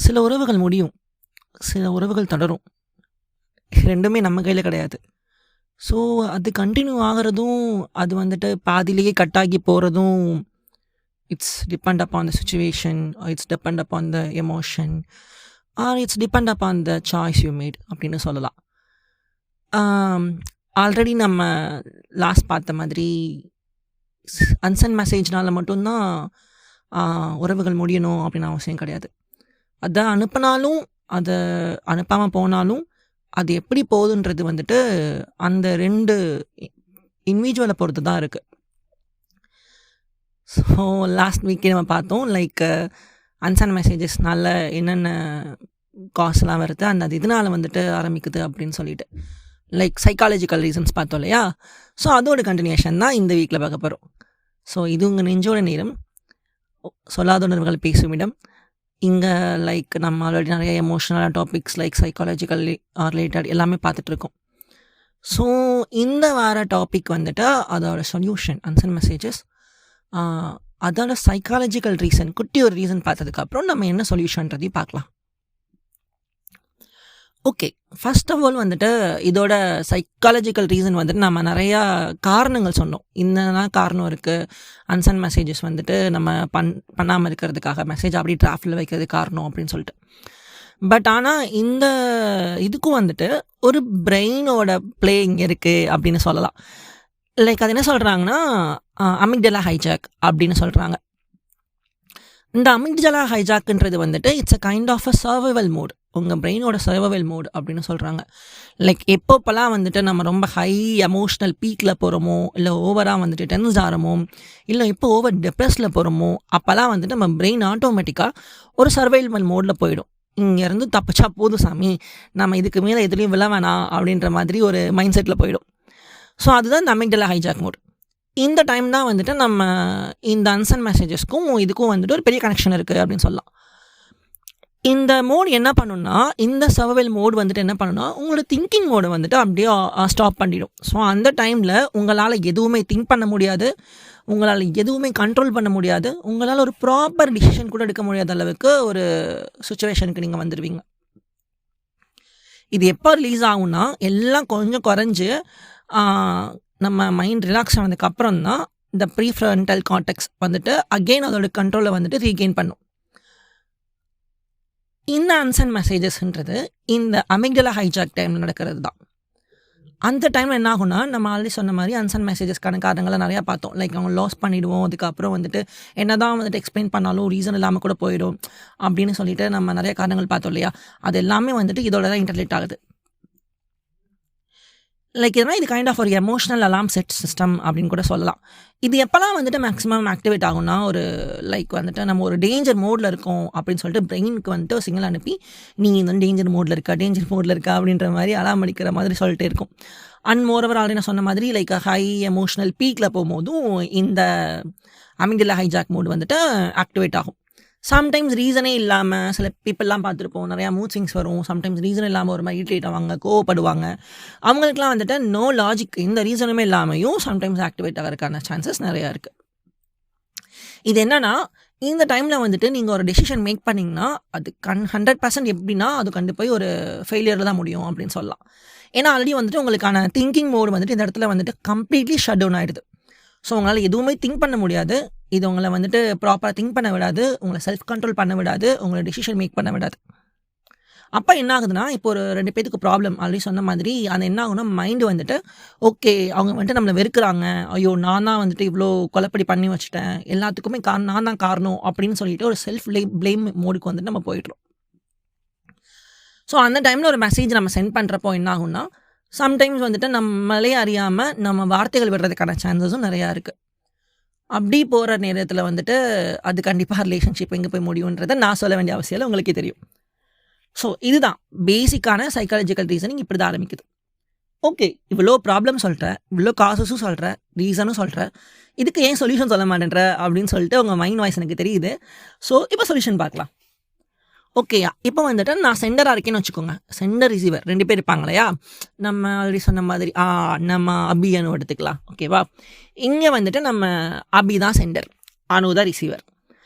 சில உறவுகள் முடியும், சில உறவுகள் தொடரும். 2மே நம்ம கையில கிடையாது. ஸோ அது கன்டின்யூ ஆகுறதும், அது வந்துட்டு பாதியிலேயே கட் ஆகி போறதும், it's depend upon the situation, it's depend upon the emotion, or it's depend upon the choice you made அப்படின்னு சொல்லலாம். ஆல்ரெடி நம்ம லாஸ்ட் பார்த்த மாதிரி அன்சென்ட் மெசேஜ்னால மட்டும்தான் உறவுகள் முடியணும் அப்படின்னு அவசியம் கிடையாது. அதை அனுப்பினாலும், அதை அனுப்பாமல் போனாலும், அது எப்படி போகுதுன்றது வந்துட்டு அந்த 2 இண்டிவிஜுவலை பொறுத்து தான் இருக்குது. ஸோ லாஸ்ட் வீக்கே நம்ம பார்த்தோம், லைக் அன்சென்ட் மெசேஜஸ்னால என்னென்ன காஸ்லாம் வருது, அது இதனால் வந்துட்டு ஆரம்பிக்குது அப்படின்னு சொல்லிட்டு, லைக் சைக்காலஜிக்கல் ரீசன்ஸ் பார்த்தோம் இல்லையா. ஸோ அதோட கண்டினியூஷன் தான் இந்த வீக்கில் பார்க்க போகிறோம். ஸோ இது உங்கள் நெஞ்சோட நேரம், சொல்லாத உணர்வுகள் பேசும் இடம். இங்கே லைக் நம்ம ஆல்ரெடி நிறைய எமோஷ்னலான டாபிக்ஸ் லைக் சைக்காலஜிக்கல் ரிலேட்டட் எல்லாமே பார்த்துட்ருக்கோம். ஸோ இந்த வார டாபிக் வந்துட்டு அதோட சொல்யூஷன் அன்சென்ட் மெசேஜஸ், அதோட சைக்காலஜிக்கல் ரீசன், குட்டி ஒரு ரீசன் பார்த்ததுக்கப்புறம் நம்ம என்ன சொல்யூஷன்றதையும் பார்க்கலாம். ஓகே, ஃபர்ஸ்ட் ஆஃப் ஆல் வந்துட்டு இதோட சைக்காலஜிக்கல் ரீசன் வந்துட்டு நம்ம நிறையா காரணங்கள் சொன்னோம். இன்னதான் காரணம் இருக்குது, அன்சென்ட் மெசேஜஸ் வந்துட்டு நம்ம பண்ணாமல் இருக்கிறதுக்காக, மெசேஜ் அப்படி டிராஃப்டில் வைக்கிறது காரணம் அப்படின்னு சொல்லிட்டு. பட் ஆனால் இந்த இதுக்கும் வந்துட்டு ஒரு பிரெயினோட பிளே இங்கே இருக்குது அப்படின்னு சொல்லலாம். லைக் அது என்ன சொல்கிறாங்கன்னா, அமிக்டலா ஹைஜாக் அப்படின்னு சொல்கிறாங்க. இந்த அமிக்டலா ஹைஜாக்ன்றது வந்துட்டு it's a kind of a survival mode, உங்கள் பிரெயினோட சர்வைவல் மோட் அப்படின்னு சொல்கிறாங்க. லைக் எப்போப்பெல்லாம் வந்துட்டு நம்ம ரொம்ப ஹை எமோஷ்னல் பீக்கில் போகிறோமோ, இல்லை ஓவராக வந்துட்டு டென்ஸ் ஆகிறோமோ, இல்லை இப்போ ஓவர் டிப்ரெஸில் போகிறோமோ, அப்போல்லாம் வந்துட்டு நம்ம பிரெயின் ஆட்டோமேட்டிக்காக ஒரு சர்வைவல் மோடில் போயிடும். இங்கேருந்து தப்பிச்சா போதும் சாமி, நம்ம இதுக்கு மேலே எதுலேயும் விழ வேணாம் அப்படின்ற மாதிரி ஒரு மைண்ட் செட்டில் போயிடும். ஸோ அதுதான் இந்த அமிக்டலா ஹைஜாக் மோட். இந்த டைம் தான் வந்துட்டு நம்ம இந்த அன்சென்ட் மெசேஜஸ்க்கும் இதுக்கும் வந்துட்டு ஒரு பெரிய கனெக்ஷன் இருக்குது அப்படின்னு சொல்லலாம். இந்த மோட் என்ன பண்ணுன்னா, இந்த சர்வைவல் மோட் வந்துட்டு என்ன பண்ணுன்னா, உங்களோட திங்கிங் மோடை வந்துட்டு அப்படியே ஸ்டாப் பண்ணிடும். ஸோ அந்த டைமில் உங்களால் எதுவுமே திங்க் பண்ண முடியாது, உங்களால் எதுவுமே கண்ட்ரோல் பண்ண முடியாது, உங்களால் ஒரு ப்ராப்பர் டிசிஷன் கூட எடுக்க முடியாத அளவுக்கு ஒரு சுச்சுவேஷனுக்கு நீங்கள் வந்துடுவீங்க. இது எப்போ ரிலீஸ் ஆகும்னா, எல்லாம் கொஞ்சம் குறைஞ்சி நம்ம மைண்ட் ரிலாக்ஸ் ஆனதுக்கப்புறம் தான் இந்த ப்ரீஃப்ரண்டல் கார்டெக்ஸ் வந்துட்டு அகெயின் அதோட கண்ட்ரோலை வந்துட்டு ரீகெயின் பண்ணும். இந்த அன்சென்ட் மெசேஜஸ்ன்றது இந்த அமிக்டலா ஹைஜாக் டைமில் நடக்கிறது தான். அந்த டைமில் என்ன ஆகும்னா, நம்ம ஆல்ரெடி சொன்ன மாதிரி அன்சென்ட் மெசேஜஸ்க்கான காரணங்களை நிறையா பார்த்தோம். லைக் அவங்க லாஸ் பண்ணிவிடுவோம், அதுக்கப்புறம் வந்துட்டு என்ன தான் வந்துட்டு எக்ஸ்பிளைன் பண்ணாலும் ரீசன் இல்லாமல் கூட போயிடும் அப்படின்னு சொல்லிட்டு நம்ம நிறைய காரணங்கள் பார்த்தோம் இல்லையா. அது எல்லாமே வந்துட்டு இதோட தான் இன்டர்லேட் ஆகுது. லைக் இதனால் இது கைண்ட் ஆஃப் ஒரு எமோஷ்னல் அலாம் செட் சிஸ்டம் அப்படின்னு கூட சொல்லலாம். இது எப்போல்லாம் வந்துட்டு மேக்ஸிமம் ஆக்டிவேட் ஆகும்னா, ஒரு லைக் வந்துட்டு நம்ம ஒரு டேஞ்சர் மோடில் இருக்கோம் அப்படின்னு சொல்லிட்டு பிரெயினுக்கு வந்துட்டு ஒரு சிக்னல் அனுப்பி, நீ இந்த டேஞ்சர் மோடில் இருக்கா அப்படின்ற மாதிரி அலாம் அடிக்கிற மாதிரி சொல்லிட்டு இருக்கும். அண்ட் மோரோவர் ஆல்ரெடி நான் சொன்ன மாதிரி லைக் ஹை எமோஷ்னல் பீக்கில் போகும்போதும் இந்த அமிக்டலா ஹைஜாக் மோடு வந்துட்டு ஆக்டிவேட் ஆகும். சம்டைம்ஸ் ரீசனே இல்லாமல் சில பீப்புளெலாம் பார்த்துருப்போம், நிறையா மூட் ஸ்விங்ஸ் வரும். சம்டைம்ஸ் ரீசன் இல்லாமல் ஒரு மாதிரி இரிட்டேட் ஆவாங்க, கோவப்படுவாங்க. அவங்களுக்குலாம் வந்துட்டு நோ லாஜிக், இந்த ரீசனுமே இல்லாமையும் சம்டைம்ஸ் ஆக்டிவேட் ஆகிறதுக்கான சான்சஸ் நிறையா இருக்குது. இது என்னென்னா, இந்த டைமில் வந்துட்டு நீங்கள் ஒரு டெசிஷன் மேக் பண்ணிங்கன்னா அது 100% எப்படின்னா அது கண்டிப்பாக ஒரு ஃபெயிலியரில் தான் முடியும் அப்படின்னு சொல்லலாம். ஏன்னா ஆல்ரெடி வந்துட்டு உங்களுக்கான திங்கிங் மோடு வந்துட்டு இந்த இடத்துல வந்துட்டு கம்ப்ளீட்லி ஷட் டவுன் ஆகிடுது. ஸோ உங்களால் எதுவுமே திங்க் பண்ண முடியாது, இது உங்களை வந்துட்டு ப்ராப்பராக திங்க் பண்ண விடாது, உங்களை செல்ஃப் கண்ட்ரோல் பண்ண விடாது, உங்களை டெசிஷன் மேக் பண்ண விடாது. அப்போ என்ன ஆகுதுன்னா, இப்போ ஒரு 2 பேருக்கு ப்ராப்ளம் ஆல்ரெடி சொன்ன மாதிரி, அது என்ன ஆகுனா மைண்டு வந்துட்டு ஓகே அவங்க வந்துட்டு நம்மளை வெறுக்கிறாங்க, ஐயோ நான் தான் வந்துட்டு இவ்வளோ கொலைப்படி பண்ணி வச்சுட்டேன், எல்லாத்துக்குமே நான் தான் காரணம் அப்படின்னு சொல்லிட்டு ஒரு செல்ஃப் ப்ளேம் மோடுக்கு வந்துட்டு நம்ம போயிடுறோம். ஸோ அந்த டைமில் ஒரு மெசேஜ் நம்ம சென்ட் பண்ணுறப்போ என்ன ஆகும்னா, சம்டைம்ஸ் வந்துட்டு நம்மளே அறியாமல் நம்ம வார்த்தைகள் விடுறதுக்கான சான்சஸும் நிறையா இருக்குது. அப்படி போகிற நேரத்தில் வந்துட்டு அது கண்டிப்பாக ரிலேஷன்ஷிப் எங்கே போய் முடியுன்றதை நான் சொல்ல வேண்டிய அவசியம் இல்லை, உங்களுக்கே தெரியும். ஸோ இதுதான் பேசிக்கான சைக்காலஜிக்கல் ரீசனிங், இப்படி தான் ஆரம்பிக்குது. ஓகே, இவ்வளோ ப்ராப்ளம் சொல்கிறேன், இவ்வளோ காசஸும் சொல்கிறேன், ரீசனும் சொல்கிறேன், இதுக்கு ஏன் சொல்யூஷன் சொல்ல மாட்டேன்ற அப்படின்னு சொல்லிட்டு உங்கள் மைண்ட் வாய்ஸ் எனக்கு தெரியுது. ஸோ இப்போ சொல்யூஷன் பார்க்கலாம். ஓகே, இப்போ வந்துட்டு நான் சென்டராக இருக்கேன்னு வச்சுக்கோங்க. சென்டர் ரிசீவர் 2 பேர் இருப்பாங்க இல்லையா. நம்ம ஆல்ரெடி சொன்ன மாதிரி நம்ம அபின்னு எடுத்துக்கலாம். ஓகேவா, இங்கே வந்துட்டு நம்ம அபி தான் சென்டர், அனு தான் ரிசீவர்.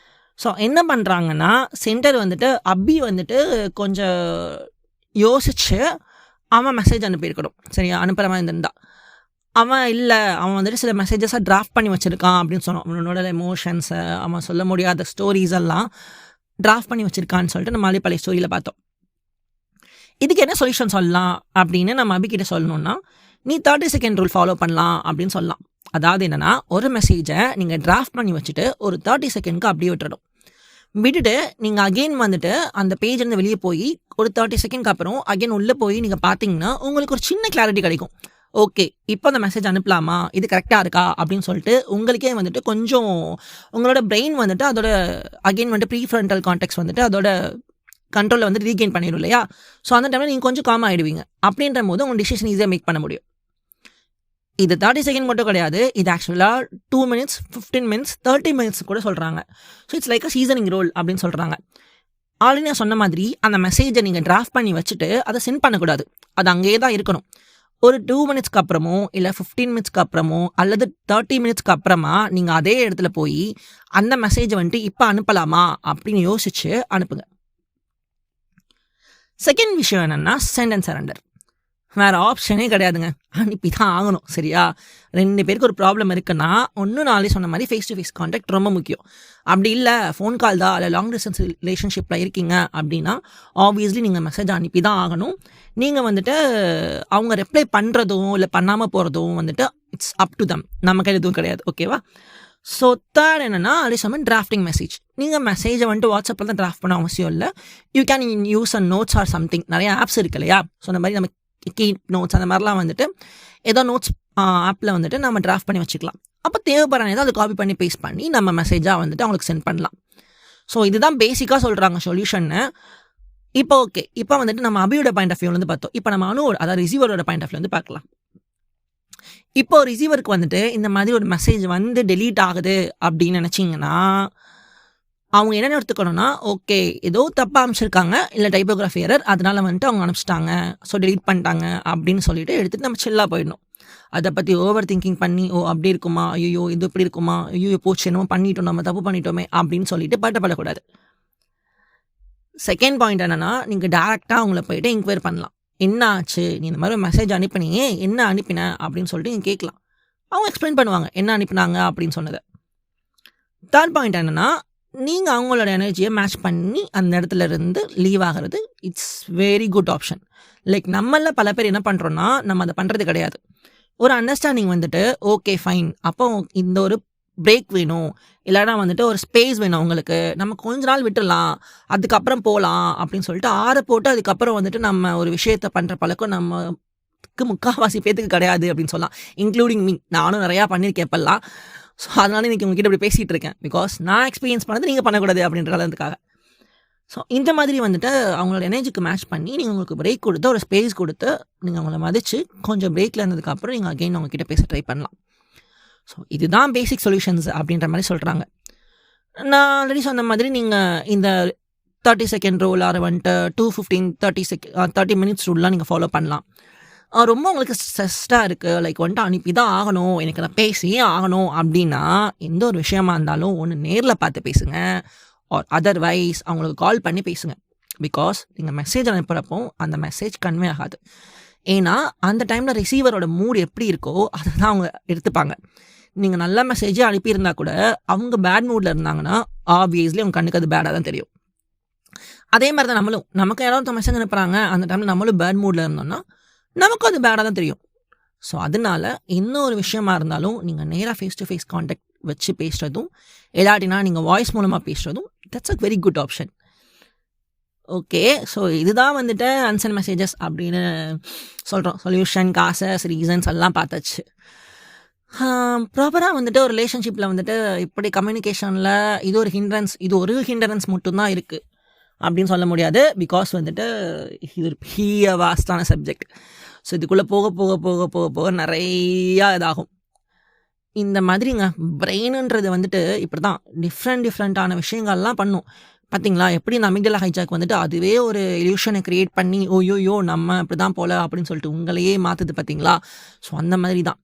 ஸோ என்ன பண்ணுறாங்கன்னா, சென்டர் வந்துட்டு அபி வந்துட்டு கொஞ்சம் யோசிச்சு அவன் மெசேஜ் அனுப்பியிருக்கணும். சரியா? அனுப்புற மாதிரி இருந்திருந்தா. அவன் வந்துட்டு சில மெசேஜஸை டிராஃப்ட் பண்ணி வச்சுருக்கான் அப்படின்னு சொன்னான். அவனோட எமோஷன்ஸை, அவன் சொல்ல முடியாத ஸ்டோரிஸ் எல்லாம் டிராஃப்ட் பண்ணி வச்சுருக்கான்னு சொல்லிட்டு நம்ம பழைய ஸ்டோரியில் பார்த்தோம். இதுக்கு என்ன சொல்யூஷன் சொல்லலாம் அப்படின்னு நம்ம அபிகிட்ட சொல்லணும்னா, நீ 30 செகண்ட் ரூல் ஃபாலோ பண்ணலாம் அப்படின்னு சொல்லலாம். அதாவது என்னென்னா, ஒரு மெசேஜை நீங்கள் டிராஃப்ட் பண்ணி வச்சுட்டு ஒரு 30 செகண்ட்க்கு அப்படியே விட்டுடும். விட்டுட்டு நீங்கள் அகெயின் வந்துட்டு அந்த பேஜ்லேருந்து வெளியே போய் ஒரு 30 செகண்ட்க்கு அப்புறம் அகெயின் உள்ளே போய் நீங்கள் பார்த்தீங்கன்னா உங்களுக்கு ஒரு சின்ன கிளாரிட்டி கிடைக்கும். ஓகே, இப்போ அந்த மெசேஜ் அனுப்பலாமா, இது கரெக்டாக இருக்கா அப்படின்னு சொல்லிட்டு உங்களுக்கே வந்துட்டு கொஞ்சம் உங்களோட பிரெயின் வந்துட்டு அதோட அகெயின் வந்துட்டு ப்ரீஃப்ரண்டல் கான்டெக்ட் வந்துட்டு அதோட கண்ட்ரோலில் வந்து ரீகெயின் பண்ணிடும் இல்லையா? ஸோ அந்த டைமில் நீங்கள் கொஞ்சம் காம் ஆகிடுவீங்க. அப்படின்ற போது உங்கள் டிசிஷன் ஈஸியாக மேக் பண்ண முடியும். இது 30 செகண்ட் மட்டும் கிடையாது, இது ஆக்சுவலாக 2 மினிட்ஸ், 15 மினிட்ஸ், 30 மினிட்ஸ் கூட சொல்கிறாங்க. So it's like a seasoning role அப்படின்னு சொல்கிறாங்க. ஆல்ரெடி நான் சொன்ன மாதிரி அந்த மெசேஜை நீங்கள் டிராஃப்ட் பண்ணி வச்சுட்டு அதை சென்ட் பண்ணக்கூடாது. அது அங்கேயே தான் இருக்கணும். ஒரு 2 மினிட்ஸ்க்கு அப்புறமோ இல்லை 15 மினிட்ஸ்க்கு அப்புறமோ அல்லது 30 மினிட்ஸ்க்கு அப்புறமா நீங்கள் அதே இடத்துல போய் அந்த மெசேஜை வந்துட்டு இப்போ அனுப்பலாமா அப்படின்னு யோசிச்சு அனுப்புங்க. செகண்ட் விஷயம் என்னென்னா, சென்ட் அண்ட் சரண்டர். வேறு ஆப்ஷனே கிடையாதுங்க, அனுப்பி தான் ஆகணும். சரியா? 2 பேருக்கு ஒரு ப்ராப்ளம் இருக்குன்னா நாளே சொன்ன மாதிரி ஃபேஸ் டு ஃபேஸ் கான்டாக்ட் ரொம்ப முக்கியம். அப்படி இல்லை ஃபோன் கால் தான் இல்லை லாங் டிஸ்டன்ஸ் ரிலேஷன்ஷிப்பில் இருக்கீங்க அப்படின்னா ஆப்வியஸ்லி நீங்கள் மெசேஜ் அனுப்பி தான் ஆகணும். நீங்கள் வந்துட்டு அவங்க ரிப்ளை பண்ணுறதும் இல்லை பண்ணாமல் போகிறதும் வந்துட்டு இட்ஸ் அப் டு தம், நம்ம கையில் எதுவும் கிடையாது. ஓகேவா? ஸோ தேர்ட் என்னென்னா, அதே சமயம் டிராஃப்டிங் மெசேஜ். நீங்கள் மெசேஜை வந்துட்டு வாட்ஸ்அப்பில் தான் டிராஃப்ட் பண்ண அவசியம் இல்லை. You can use a notes or something. நிறைய ஆப்ஸ் இருக்கு இல்லையா? ஸோ அந்த மாதிரி நம்ம கீப் நோட்ஸ் அந்த மாதிரிலாம் வந்துட்டு ஏதோ நோட்ஸ் ஆப்பில் வந்துட்டு நம்ம டிராஃப்ட் பண்ணி வச்சுக்கலாம். அப்போ தேவைப்படுற ஏதோ அதை காப்பி பண்ணி பேஸ்ட் பண்ணி நம்ம மெசேஜாக வந்துட்டு அவங்களுக்கு சென்ட் பண்ணலாம். ஸோ இதுதான் பேசிக்காக சொல்கிறாங்க சொல்யூஷன்னு. இப்போ ஓகே, இப்போ வந்துட்டு நம்ம அபியோட பாயிண்ட் ஆஃப் வியூலேருந்து பார்த்தோம். இப்போ நம்ம அதாவது ரிசீவரோட பாயிண்ட் ஆஃப் வியூலேருந்து பார்க்கலாம். இப்போ ரிசீவருக்கு வந்துட்டு இந்த மாதிரி ஒரு மெசேஜ் வந்து டெலீட் ஆகுது அப்படின்னு நினச்சிங்கன்னா அவங்க என்ன எடுத்துக்கணும்னா, ஓகே ஏதோ தப்பாக அனுப்பிச்சிருக்காங்க இல்லை டைப்போகிராஃபி எரர், அதனால வந்துட்டு அவங்க அனுப்பிச்சிட்டாங்க, ஸோ டெலீட் பண்ணிட்டாங்க அப்படின்னு சொல்லிட்டு எடுத்துகிட்டு நம்ம சில்லாக போயிடணும். அதை பற்றி ஓவர் திங்கிங் பண்ணி அப்படி இருக்குமா, ஐயோ இது இப்படி இருக்குமா, ஐயோ போச்சு என்னமோ பண்ணிட்டோம், நம்ம தப்பு பண்ணிட்டோமே அப்படின்னு சொல்லிட்டு பட்டப்படக்கூடாது. செகண்ட் பாயிண்ட் என்னென்னா, நீங்கள் டேரெக்டாக அவங்கள போயிட்டு என்கொயர் பண்ணலாம். என்ன ஆச்சு, நீ இந்த மாதிரி மெசேஜ் அனுப்பினியே, என்ன அனுப்பின அப்படின்னு சொல்லிட்டு நீங்கள் கேட்கலாம். அவங்க எக்ஸ்பிளைன் பண்ணுவாங்க என்ன அனுப்பினாங்க அப்படின்னு சொன்னதை. தேர்ட் பாயிண்ட் என்னென்னா, நீங்கள் அவங்களோட எனர்ஜியை மேட்ச் பண்ணி அந்த இடத்துல இருந்து லீவ் ஆகிறது it's very good option. Like நம்மள பல பேர் என்ன பண்ணுறோன்னா, நம்ம அதை பண்ணுறது கிடையாது. ஒரு அண்டர்ஸ்டாண்டிங் வந்துட்டு ஓகே ஃபைன், அப்போ இந்த ஒரு பிரேக் வேணும், இல்லைனா வந்துட்டு ஒரு ஸ்பேஸ் வேணும் உங்களுக்கு, நம்ம கொஞ்ச நாள் விட்டுடலாம், அதுக்கப்புறம் போகலாம் அப்படின்னு சொல்லிட்டு ஆற போட்டு அதுக்கப்புறம் வந்துட்டு நம்ம ஒரு விஷயத்தை பண்ணுற பழக்கம் நமக்கு முக்கால்வாசி பேத்துக்கு கிடையாது அப்படின்னு சொல்லலாம், இன்க்ளூடிங் மீ. நானும் நிறையா பண்ணியிருக்கேன் இப்போல்லாம். ஸோ அதனால இன்றைக்கி உங்ககிட்ட இப்படி பேசிகிட்டு இருக்கேன். பிகாஸ் நான் எக்ஸ்பீரியன்ஸ் பண்ணது நீங்கள் பண்ணக்கூடாது அப்படின்றதுக்காக. ஸோ இந்த மாதிரி வந்துட்டு அவங்களோட எனர்ஜிக்கு மேட்ச் பண்ணி நீங்கள் உங்களுக்கு பிரேக் கொடுத்து ஒரு ஸ்பேஸ் கொடுத்து நீங்கள் அவங்கள மதித்து கொஞ்சம் பிரேக்கில் இருந்ததுக்கப்புறம் நீங்கள் அகெயின் அவங்ககிட்ட பேச ட்ரை பண்ணலாம். ஸோ இதுதான் பேசிக் சொல்யூஷன்ஸ் அப்படின்ற மாதிரி சொல்கிறாங்க. நான் ஆல்ரெடி சொன்ன மாதிரி நீங்கள் இந்த 30 செகண்ட் ரூல் ஆர் வந்துட்டு 2 15 30 மினிட்ஸ் ரூல்லாம் நீங்கள் ஃபாலோ பண்ணலாம். ரொம்ப உங்களுக்கு ஸ்ட்ரெஸ்டாக இருக்குது, லைக் வந்துட்டு அனுப்பி தான் ஆகணும், எனக்கு நான் பேசியே ஆகணும் அப்படின்னா எந்த ஒரு விஷயமா இருந்தாலும் ஒன்று நேரில் பார்த்து பேசுங்க, ஆர் அதர்வைஸ் அவங்களுக்கு கால் பண்ணி பேசுங்க. பிகாஸ் நீங்கள் மெசேஜ் அனுப்புகிறப்போ அந்த மெசேஜ் கன்வே ஆகாது. ஏன்னா அந்த டைமில் ரிசீவரோட மூட் எப்படி இருக்கோ அதை தான் அவங்க எடுத்துப்பாங்க. நீங்கள் நல்ல மெசேஜே அனுப்பியிருந்தா கூட அவங்க பேட் மூடில் இருந்தாங்கன்னா ஆப்வியஸ்லி அவங்க கண்ணுக்கு அது பேடாக தான் தெரியும். அதே மாதிரி தான் நம்மளும், நமக்கு யாராவது மெசேஜ் அனுப்புகிறாங்க அந்த டைமில் நம்மளும் பேட் மூடில் இருந்தோம்னா நமக்கும் அது பேடாக தான் தெரியும். ஸோ அதனால இன்னொரு விஷயமா இருந்தாலும் நீங்கள் நேராக ஃபேஸ் டு ஃபேஸ் கான்டாக்ட் வச்சு பேசுகிறதும் இல்லாட்டினா நீங்கள் வாய்ஸ் மூலமாக பேசுகிறதும் that's a very good option. Okay, so இதுதான் வந்துட்டு அன்சென்ட் மெசேஜஸ் அப்படின்னு சொல்கிறோம். சொல்யூஷன், காசஸ், ரீசன்ஸ் எல்லாம் பார்த்தாச்சு. ப்ராப்பராக வந்துட்டு ஒரு ரிலேஷன்ஷிப்பில் வந்துட்டு இப்படி கம்யூனிகேஷனில் இது ஒரு ஹிண்டரன்ஸ் மட்டும்தான் இருக்குது அப்படின்னு சொல்ல முடியாது. பிகாஸ் வந்துட்டு இது ஒரு பெரிய வாஸ்டான சப்ஜெக்ட். ஸோ இதுக்குள்ளே போக போக போக போக போக நிறையா இதாகும். இந்த மாதிரிங்க பிரெயினுன்றது வந்துட்டு இப்படி தான் டிஃப்ரெண்ட்டான விஷயங்கள்லாம் பண்ணும். பார்த்தீங்களா எப்படி இந்த அமிக்டலா ஹைஜாக் வந்துட்டு அதுவே ஒரு இல்யூஷனை க்ரியேட் பண்ணி ஓயோயோ நம்ம இப்படி தான் போல அப்படின்னு சொல்லிட்டு உங்களையே மாற்றுது பார்த்தீங்களா. ஸோ அந்த மாதிரி தான்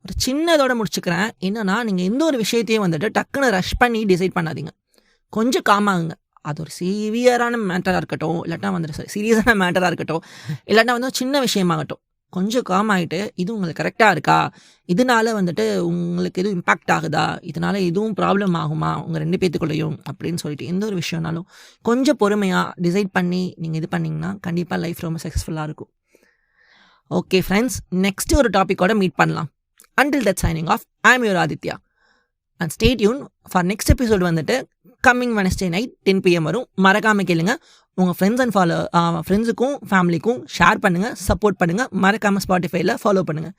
ஒரு சின்னதோட முடிச்சுக்கிறேன். என்னென்னா, நீங்கள் எந்த ஒரு விஷயத்தையும் வந்துட்டு டக்குன்னு ரஷ் பண்ணி டிசைட் பண்ணாதீங்க. கொஞ்சம் காமாகுங்க. அது ஒரு சிவியரான மேட்டராக இருக்கட்டும், இல்லாட்டா வந்துட்டு சீரியஸான மேட்டராக இருக்கட்டும், இல்லாட்டா வந்து சின்ன விஷயமாகட்டும், கொஞ்சம் காம் ஆகிட்டு இது உங்களுக்கு கரெக்டாக இருக்கா, இதனால வந்துட்டு உங்களுக்கு எதுவும் இம்பாக்ட் ஆகுதா, இதனால எதுவும் ப்ராப்ளம் ஆகுமா உங்கள் 2 பேத்துக்குள்ளேயும் அப்படின்னு சொல்லிட்டு எந்த ஒரு விஷயம்னாலும் கொஞ்சம் பொறுமையாக டிசைட் பண்ணி நீங்கள் இது பண்ணிங்கன்னா கண்டிப்பாக லைஃப் ரொம்ப சக்ஸஸ்ஃபுல்லாக இருக்கும். ஓகே ஃப்ரெண்ட்ஸ், நெக்ஸ்ட்டு ஒரு டாப்பிக்கோட மீட் பண்ணலாம். Until that, signing off, I am your Aditya. And stay tuned for next episode வந்துட்டு கம்மிங் Wednesday night 10 PM வரும். மறக்காமல் கேளுங்க. உங்கள் ஃப்ரெண்ட்ஸ் அண்ட் ஃப்ரெண்ட்ஸுக்கும் ஃபேமிலிக்கும் ஷேர் பண்ணுங்கள், சப்போர்ட் பண்ணுங்கள். மறக்காமல் ஸ்பாட்டிஃபைல ஃபாலோ பண்ணுங்கள்.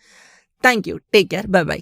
Thank you. Take care. Bye by.